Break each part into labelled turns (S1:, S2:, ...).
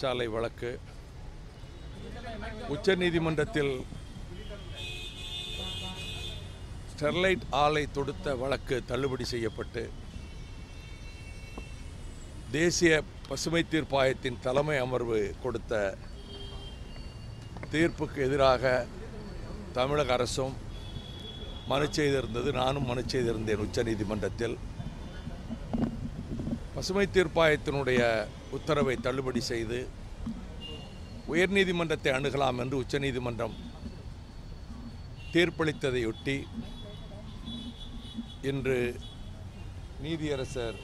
S1: சிறைச்சாலை வழக்கு உச்சநீதிமன்றத்தில் ஸ்டெர்லைட் ஆலை தொடுத்த வழக்கு தள்ளுபடி செய்யப்பட்டு தேசிய பசுமை தீர்ப்பாயத்தின் தலைமை அமர்வு கொடுத்த தீர்ப்புக்கு எதிராக தமிழக அரசும் மனு செய்திருந்தது. நானும் மனு செய்திருந்தேன் உச்சநீதிமன்றத்தில். பசுமை தீர்ப்பாயத்தினுடைய உத்தரவை தள்ளுபடி செய்து உயர்நீதிமன்றத்தை அணுகலாம் என்று உச்சநீதிமன்றம் தீர்ப்பளித்ததையொட்டி இன்று நீதியரசர்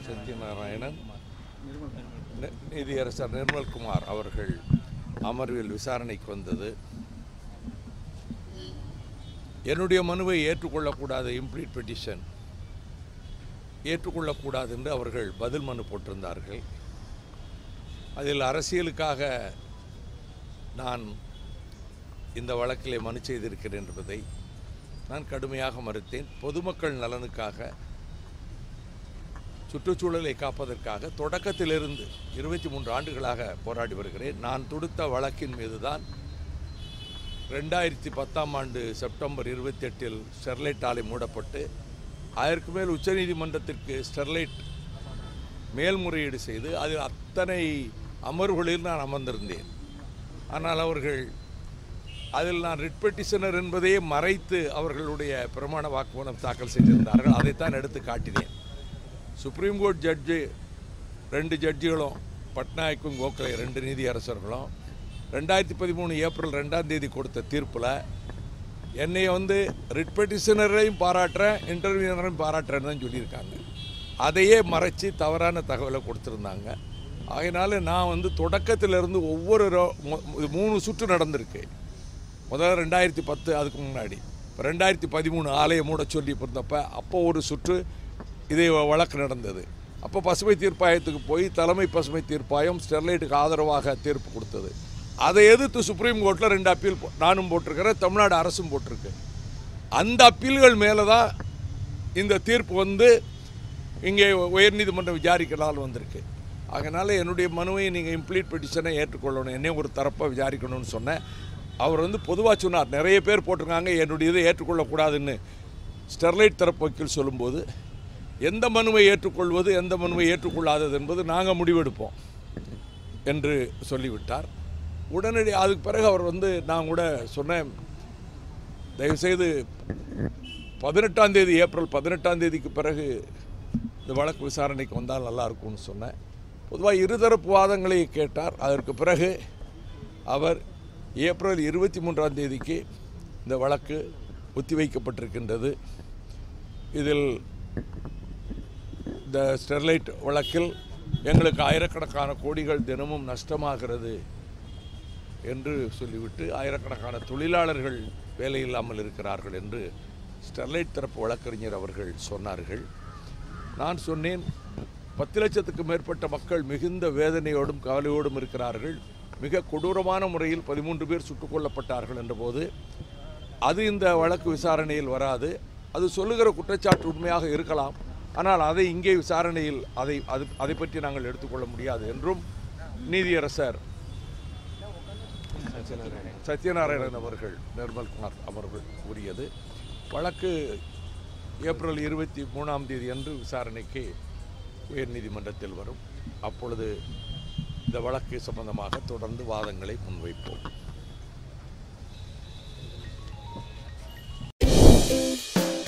S1: சத்யநாராயணன், நீதியரசர் நிர்மல்குமார் அவர்கள் அமர்வில் விசாரணைக்கு வந்தது. என்னுடைய மனுவை ஏற்றுக்கொள்ளக்கூடாத இம்ப்ளீட் பெட்டிஷன் ஏற்றுக்கொள்ளக்கூடாது என்று அவர்கள் பதில் மனு போட்டிருந்தார்கள். அதில் அரசியலுக்காக நான் இந்த வழக்கிலே மனு செய்திருக்கிறேன் என்பதை நான் கடுமையாக மறுத்தேன். பொதுமக்கள் நலனுக்காக, சுற்றுச்சூழலை காப்பதற்காக தொடக்கத்திலிருந்து 23 ஆண்டுகளாக போராடி வருகிறேன். நான் தொடுத்த வழக்கின் மீதுதான் 2010ஆம் ஆண்டு செப்டம்பர் 28இல் ஸ்டெர்லைட் ஆலை மூடப்பட்டு அதற்கு மேல் உச்சநீதிமன்றத்திற்கு ஸ்டெர்லைட் மேல்முறையீடு செய்து அதில் அத்தனை அமர்வுகளில் நான் அமர்ந்திருந்தேன். ஆனால் அவர்கள் அதில் நான் ரிட் பெட்டிஷனர் என்பதையே மறைத்து அவர்களுடைய பிரமாண வாக்குமூலம் தாக்கல் செய்திருந்தார்கள். அதைத்தான் எடுத்து காட்டினேன். சுப்ரீம் கோர்ட் ஜட்ஜு 2 ஜட்ஜிகளும், பட்நாயக்கும் கோகலே 2 நீதியரசர்களும் 2013 ஏப்ரல் 2ஆம் தேதி கொடுத்த தீர்ப்பில் என்னை ரிட் பெட்டிஷனரையும் பாராட்டுறேன், இன்டர்வியூனரையும் பாராட்டுறேன்னு தான் சொல்லியிருக்காங்க. அதையே மறைச்சி தவறான தகவலை கொடுத்துருந்தாங்க. அதனால் நான் தொடக்கத்திலிருந்து ஒவ்வொரு 3 சுற்று நடந்திருக்கு. முதல்ல 2010, அதுக்கு முன்னாடி இப்போ 2013 ஆலையை மூட சொல்லி இருந்தப்போ அப்போ ஒரு சுற்று இதே வழக்கு நடந்தது. அப்போ பசுமை தீர்ப்பாயத்துக்கு போய் தலைமை பசுமை தீர்ப்பாயம் ஸ்டெர்லைட்டுக்கு ஆதரவாக தீர்ப்பு கொடுத்தது. அதை எதிர்த்து சுப்ரீம் கோர்ட்டில் 2 அப்பீல் நானும் போட்டிருக்கிறேன், தமிழ்நாடு அரசும் போட்டிருக்கு. அந்த அப்பீல்கள் மேலே தான் இந்த தீர்ப்பு இங்கே உயர்நீதிமன்றம் விசாரிக்கலால் வந்திருக்கு. அதனால் என்னுடைய மனுவை நீங்கள் இம்ப்ளீட் பெட்டிஷனை ஏற்றுக்கொள்ளணும், என்னையும் ஒரு தரப்பை விசாரிக்கணும்னு சொன்னேன். அவர் பொதுவாக சொன்னார், நிறைய பேர் போட்டிருக்காங்க, என்னுடைய இதை ஏற்றுக்கொள்ளக்கூடாதுன்னு ஸ்டெர்லைட் தரப்பு வக்கீல் சொல்லும்போது எந்த மனுவை ஏற்றுக்கொள்வது எந்த மனுவை ஏற்றுக்கொள்ளாதது என்பது நாங்கள் முடிவெடுப்போம் என்று சொல்லிவிட்டார். உடனடி அதுக்கு பிறகு அவர் நான் கூட சொன்னேன், தயவுசெய்து 18ஆம் தேதி ஏப்ரல் 18ஆம் தேதிக்கு பிறகு இந்த வழக்கு விசாரணைக்கு வந்தால் நல்லாயிருக்கும்னு சொன்னேன். பொதுவாக இருதரப்பு வாதங்களை கேட்டார். அதற்கு பிறகு அவர் ஏப்ரல் 23ஆம் தேதிக்கு இந்த வழக்கு ஒத்திவைக்கப்பட்டிருக்கின்றது. இதில் இந்த ஸ்டெர்லைட் வழக்கில் எங்களுக்கு ஆயிரக்கணக்கான கோடிகள் தினமும் நஷ்டமாகிறது என்று சொல்லிவிட்டு ஆயிரக்கணக்கான தொழிலாளர்கள் வேலையில்லாமல் இருக்கிறார்கள் என்று ஸ்டெர்லைட் தரப்பு வழக்கறிஞர் அவர்கள் சொன்னார்கள். நான் சொன்னேன், 10 லட்சத்துக்கு மேற்பட்ட மக்கள் மிகுந்த வேதனையோடும் கவலையோடும் இருக்கிறார்கள். மிக கொடூரமான முறையில் 13 பேர் சுட்டுக் கொல்லப்பட்டார்கள் என்றபோது அது இந்த வழக்கு விசாரணையில் வராது. அது சொல்லுகிற குற்றச்சாட்டு உண்மையாக இருக்கலாம், ஆனால் அதை இங்கே விசாரணையில் அதை பற்றி நாங்கள் எடுத்துக்கொள்ள முடியாது என்றும் நீதியரசர் சத்யநாராயணன் அவர்கள், நிர்மல்குமார் அவர்கள் கூறியது. வழக்கு ஏப்ரல் 23ஆம் தேதி அன்று விசாரணைக்கு உயர்நீதிமன்றத்தில் வரும். அப்பொழுது இந்த வழக்கு சம்பந்தமாக தொடர்ந்து வாதங்களை முன்வைப்போம்.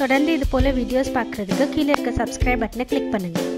S2: தொடர்ந்து இது போல வீடியோஸ் பார்க்குறதுக்கு கீழே இருக்க சப்ஸ்கிரைப் பட்டனை கிளிக் பண்ணுங்கள்.